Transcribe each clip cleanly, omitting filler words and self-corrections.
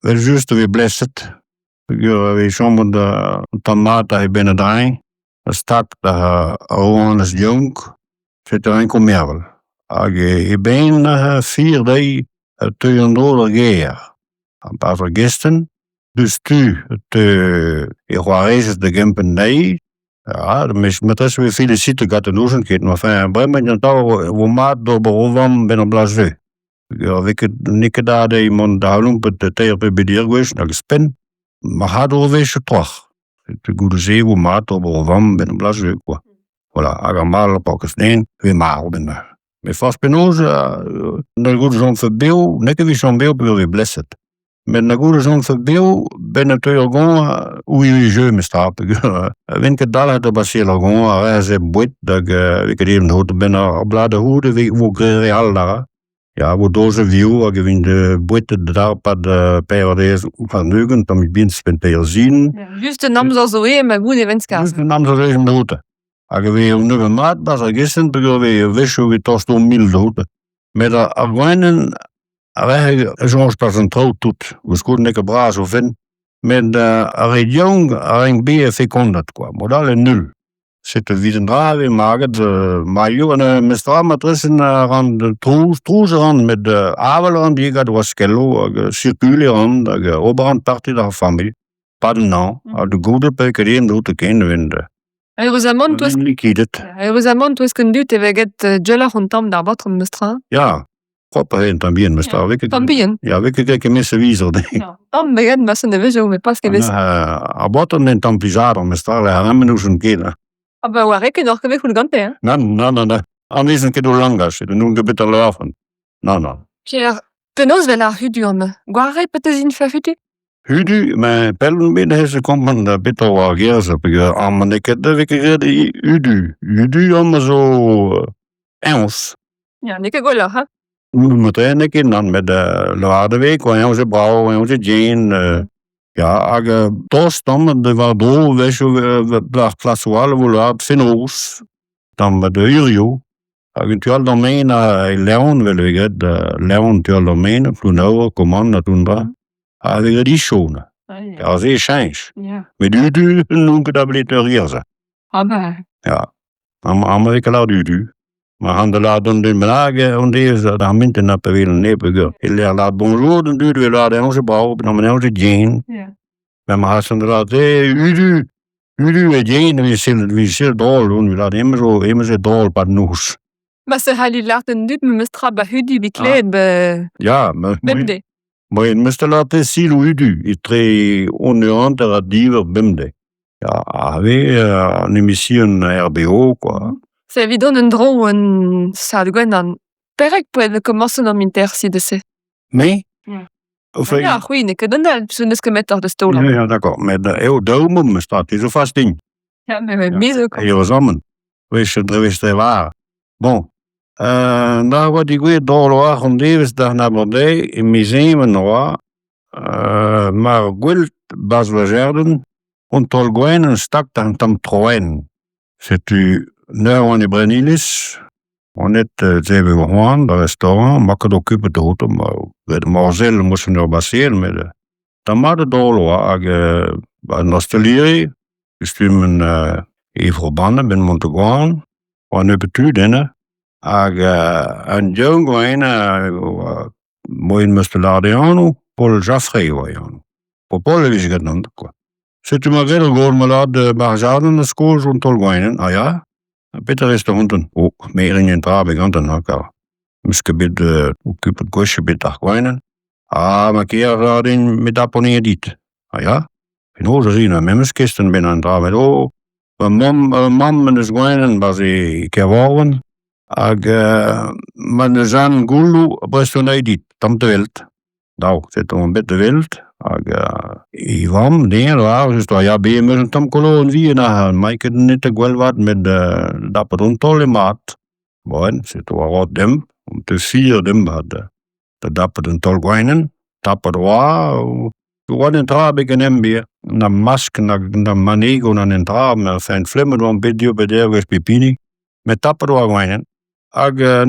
wel juist weer blessed. We sommige de tomaten hij binnen draai. De stak de orange jong. Zit er enkel mervel. Ik ben 4 dagen tegendoor geer. Een paar vergisten. Dus ik was de gempen nee. Ja, met rest weer feliciten gaat de nozen kitten. Maar fijn, ben je toch hoe maat door behoefam ben op blazen. Ja, ik niet daar de iemand daar lopen de tegen bij die geweest, dat gespen. Maar gaat overwees toch. De goede zee hoe maat door behoefam ben op blazen. Voilà, allemaal pakken steen, weer maal ben daar. Met vast penoze, een goede zon verbeel, net wie zo'n beeld wil je blessed. Met een goede zon verbeel ben natuurlijk gewoon hoe je je me staat. Wenn ik daar het baseren gewoon, hij zei boeit dat ik er even goed ben op laden hoede, hoe kreeg je al daar. Ja, wo doze view, ik vind de boeit daar op de periode van neugen, dan ben ik per zien. Juist de naam zal zo heen, maar goed even schaats. Juist de naam zal even hoede. Als je weer een nieuwe maat was, gisteren begon je wist hoe je toch zo'n milde hoede. Met de afwijnen. Zoals pas een trouw doet, we schoten niet braas of in. Met een jong, een B500 qua, model in 0. Zitten wie een draai weer maken, maar jongen, met straatmatrissen aan de troezen aan, met de avelen die gaat was kello, circuler aan, de oberhandpartie der familie. Pas de naam, de goede pekerien doet de kinderen vinden. Heureusement, tu es conduit et veget gela hontam daar wat om mestra. Ja. Propper también, maar staan we. También. Ja, we kijken missen wieso denk. Dan begin met zijn visie, maar pas gewist. Aborten en tampizado, maar staan we hebben nu zo'n keer. Aber waar ik nog gewicht goed gante, hè? Nee. Aanwezig keer door langas, de noem de bitter laufen. Nou. Pierre, penos wel haar huduurme. Waar heb je zien verhudu? Hudu, mijn pellen binnen ze komt man de bitter waar geers op. Maar ik heb de wekker hudu. Hudu allemaal zo Engels. Ja, niet gegolig, hè? Moet er een keer dan met de Laardeweek, waar onze brouw en onze Jane. Ja, als tost dan, de waardoor we zo plaatsualen willen Finroos, dan met de Urio. Eventueel dan mee naar Leon willen we het, Leon tuurlijk dan mee, toen nou, command dat doen we. We die schonen. Ja, dat is change. Met u noem ik dat niet meer hier. Ja, maar ik laat u. Maar aan de laden de benagen en deze dan minten naar bewegen nepen. Ik laat bonjour dan duurt we laten onze bouw dan met onze Jane. Ja. Maar maar ze laat u Jane we zullen dol doen we laten immer zo dol par noes. Maar ze hadden laten dit met mestra bij hudi bekleed bij. Ja, maar je moest laten zien hoe u très honneur radiever bimde. Ja, we een emission RBO quoi. C'est évident un drôle un ça doit dan perek pour commencer dans intercide. Mais ja, oui, ik kan dan zo dus met de stoel. Ja, d'accord. Met de domen staat is zo vast ding. Ja, met mise ook. Heel samen. Wees er waar. Bon. Daar wat ik weer door om deze dag naar beneden in museum nog. Maar goed, bas we zeggen, en tolgoen een stak dan tam troen. C'est u nou aan de Brenilis, on est zeven gewoon, de restaurant, maar kan ook op de hotel, maar de Marcel moesten er baseren met de. Dan maar de doorloa, bij Nostalieri, gestuurd even verbannen, ben Monteguan, waar nu betuurd in, en jong gewoon, mooi moest laten aan, Paul Jaffrey waren. Paul is het dan, quoi. Zit u maar wel gewoon, maar laat de bagage de school zo'n tolgoinen, ja. Peter is de honden ook meer in trabe ganten elkaar. Misschien bitte ook op het kostje bitte agwijnen. Maar keer radin met apponeer dit. Ja. In hoze zien met miskisten binnen aan trabe. Mam met de gwijnen was ik geworden. Maar de zan gulu prestonij dit. Tam te wild. Nou, zit een beetje wild. Ik kwam neer, dus ja, bij me tam kolon wie naar, maar ik heb niet wel wat met dat rondtolle maat. Maar zit er wat dem, om te 4 dem hadden. Dat dapper een tolgwijnen, dapper waar, wat een traab ik een weer, naar mask, naar manego, naar een traab, naar zijn flimmer, dan beetje bij de ergens pipini, met dapper waar gwijnen.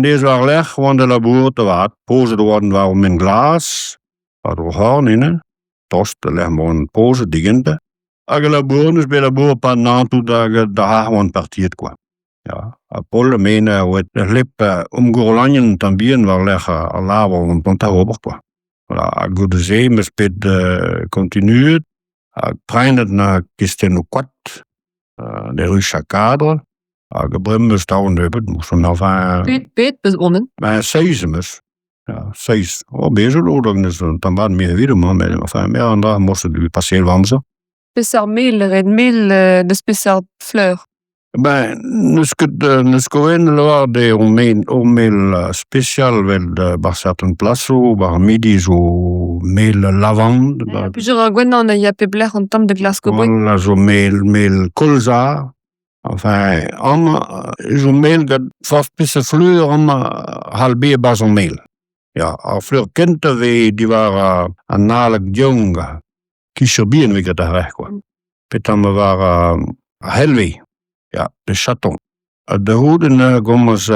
Deze waren leg, want de labour te wat, pozen worden waarom in glas, waar we gaan in. tost, leggen we een pose digente. Ag labour be labour pa nantu da hawan partiet qua. Ja, a polle mene wet lip Golanien tambien war leggen a lawer een ponta ober qua. Voilà, a go de zee me spit continuet, a preinet na kisten o kwat, de rusha cadre, a gebremme stauen debet, moest van enfin... Peet bezonnen. Maar seizemes, ja, seis. Bezig oorlog, dus dan waren meer weer man, maar enfin, meer en daar moesten we passeren van ze. Speciaal meel de speciaal fleur. Ben, nus coen loar de meel speciaal wel par certain plasso, par midi zo meel lavande. Plusieurs gwenan a yape bler en tam de glas koboy. Voilà, zo meel colza. Enfin, zo meel dat vast pisse fleur halbe bas on meel. Ja, a fleur kente we die waren een nalijk jong. Kiesjerbien we dat recht kwam. Petan we waren helwe. Ja, de chaton. De hoeden gommes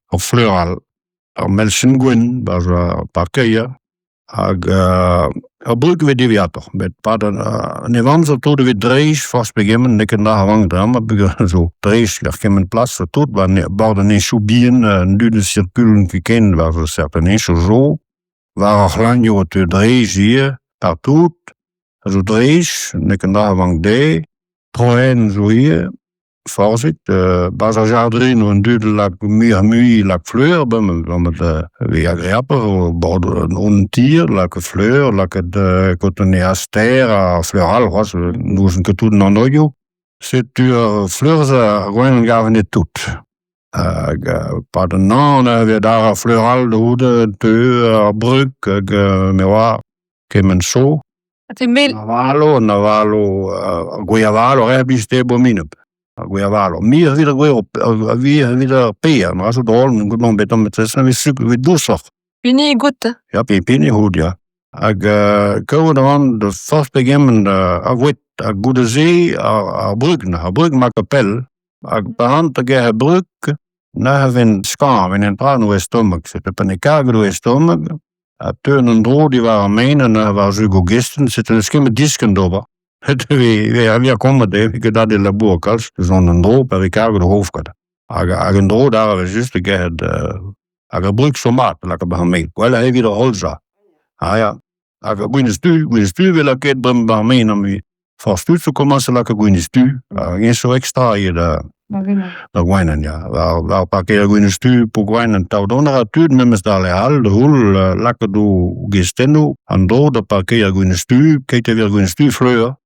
op fleur al. Melsen gwen, was parkeer. A bruk we deviator. Met paden nevans tot we dreis vast beginnen. Ik een dag lang drama beginnen zo dreis. Er kwam een plaats voor tot. Borden een soubien, een dune circulen gekend. Was er certain een zo. Waar glanjo te dreis hier. Partout. Zo dreis. Ik een dag lang de. Troen zo hier. Voorzit, bas a jardin een duurde lak mui lak fleur, met we agréable, bord een tier, lak fleur, lak het cotonné aster, a fleural, was, nous que tout non oyo. C'est fleurs gewoon gaven het tout. Pas de non, we daar a fleural de hoede, te bruk, mewa, kemen so. Navalo, goiavalo, rebiste bominep. Guiavalo. Meer wieder peer, maar als het al een goed moment om te zijn, we doosig. Pini goed. Ja, pini goed, ja. Ik kan dan de vast beginnen, wit, goede zee, brug maakt kapel. Ik behand de brug, na een schaam, in een prano estomach, zit op een kagro estomach. Toen een droog die waren menen, waar ze gogisten, zitten een schimme disken door. We komen ik dat in de boerkast, zo'n droog per Ricardo de hoofdkant. Een droog daar is juist een brug zo maat, laat ik mee. Wel, hij weer holza. Ja, ik stuur wil ik het brengen mee naar mij. Voor stuur te komen, laat ik stuur. Geen zo extra hier daar gwijnen, ja. Waar pak je stuur voor gwijnen. Touw dan naar het met me staan hal, de hol, laat ik doe gestendo. En door de pak je stuur, kijk je weer stuur fleur.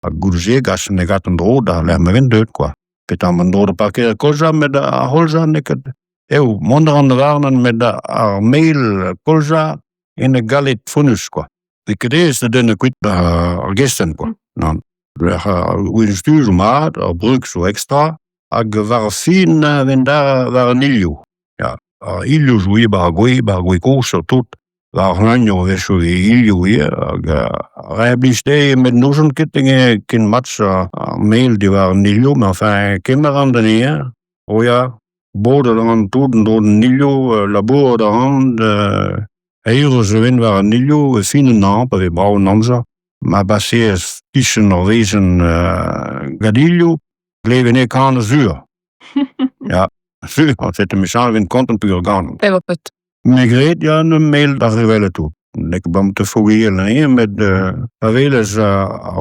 A goede zeegas en ik had een droog, daar leg me wind uit, qua. Ik had een door de parkeer colza met de holza en ik had monder aan de warnen met de meel colza in de galit funus, qua. Ik had eerst de dunne kwit gisteren, qua. Nou, we stuur zo maat, a brug zo extra. Ik waren fien, en daar waren ilio. Ja, ilio zo hier, bij koos, tot. Waar lanjo is zo ilio hier. Rijbliste met nozenkittingen, kin match meel die waren ilio, maar enfin, kinder aan de neer. Oh ja, boden dan toeden door de ilio, labour de hand, eieren zo in waren ilio, fine naam, we bouwen nanza. Maar baseer tussen Norwezen gadilio, leven ik aan de zuur. Ja, zuur, want het is misschien een contempuur gaan. Migreet, ja, een mail dat er wel toe. Ik ben te fourrieren met aweles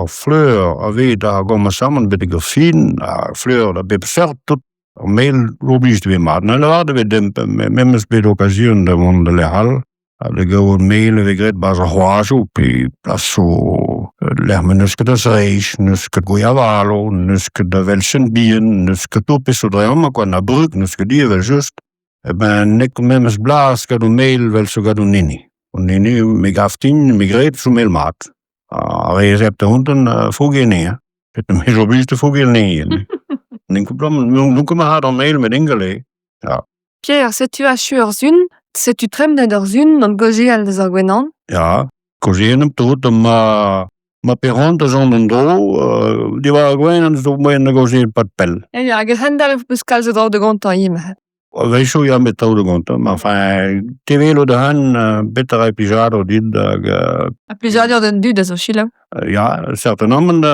fleur, awe daar komen samen met de grafien, fleur dat bepsert tot mail lobbyist weer maar. Nou, dan hadden we dempen, met mijn speel occasion de wonde lehal. De gewoon mailen, we gret baas hoazo op, plus zo, leg me nuske de reis, nuske goiavalo, nuske de welsen bien, nuske top is zo drama, qua na brug, nuske die wel just. Ben ik met mijn blaas ga doen mail wel zo ga doen nini. Nini, me gaf 10, me greep zo mail maat. Recepte honden vroeg je niet. Het is een robiste vroeg je niet. Ik heb me haar dan mail met ingele. Ja. Pierre, sais-tu assurer zun? Sais-tu tremne der zun dan goje al de zagwenan? Ja, goje hem tot, maar perron de zon dro, die waren gewoon en zo mooi en goje pat pel. Ja, ik heb daar even buscal zo de grond aan je. Weisho ja met auto gonta, ma enfin, te velo de han, beter ai pijado dit, A plijadur d'an dud a zo chilav. ja, certainement,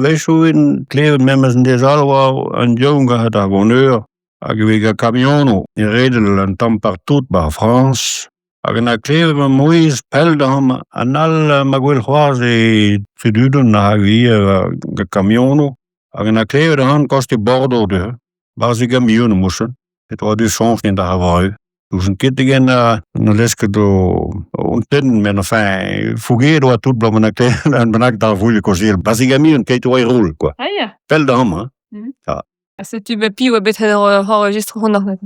weisho in klevet members in des alwa, an jonga het a goneur, hag vega camiono, in redel an tam partout ba France, hag na klevet ma moiz pel da ham, an al magwel c'hoaz feduden hag ga camiono, hag na klevet da han kosti Bordeaux de, bar ze gamiono mussen. Het was dus soms in de Hawaii. Dus een keer tegen een lesje door ontdekken met een fijn fugeren wat doet, maar en ben ik daar voelen kozen. Pas ik hem een keer door rol, quoi. Ah ja. Pel de ham, Ja. Als tu be pi ou bet enregistre honneur net.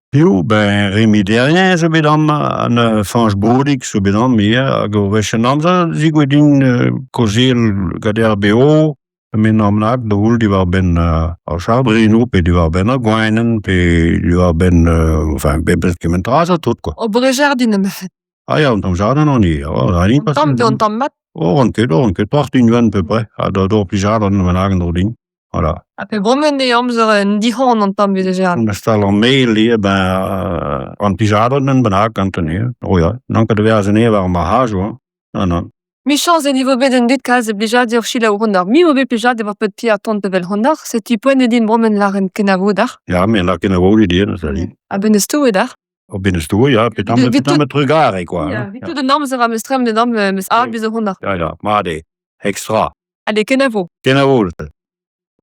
Piu, ben Rémi Derrien, zo bedam, en Frans Bodik, zo bedam, meer. Go weschen amza, zie ik din kozen gader BO. Mijn naam naak, de hoel die wel ben Charbrino, die wel ben Guinen, die wel ben, enfin, ben comentaar tot quoi. Op Brejardine me fait. Ah ja, dan zou dat nog niet. Ja, niet pas. On tam mat. Een keer, 18 wen peu près. Door Pijardin mijn eigen ding. Voilà. Après bromen de amzer en dihon on tam Brejardine. We stellen een mail hier bij van Pijardin en ben haak aan tenir. Oh ja, dan kan de weer zijn waar maar haas hoor. Dan. Mi chance niveau bet en dud kaz blijadur chilav honneur. Mi obe blijadur wat pet pi a tont vel honneur. Se tu poen din bromen laren kenavo-dar. Ja, maar dat kunnen we ook niet doen, dat is niet. A ben esto dar. Op binnenstoel, ja, dan met terugaren, quoi. Ja, vi tout de nam zer am estrem de nam mes a biz honneur. Ja, maar de extra. Allez kenavo. Kenavo.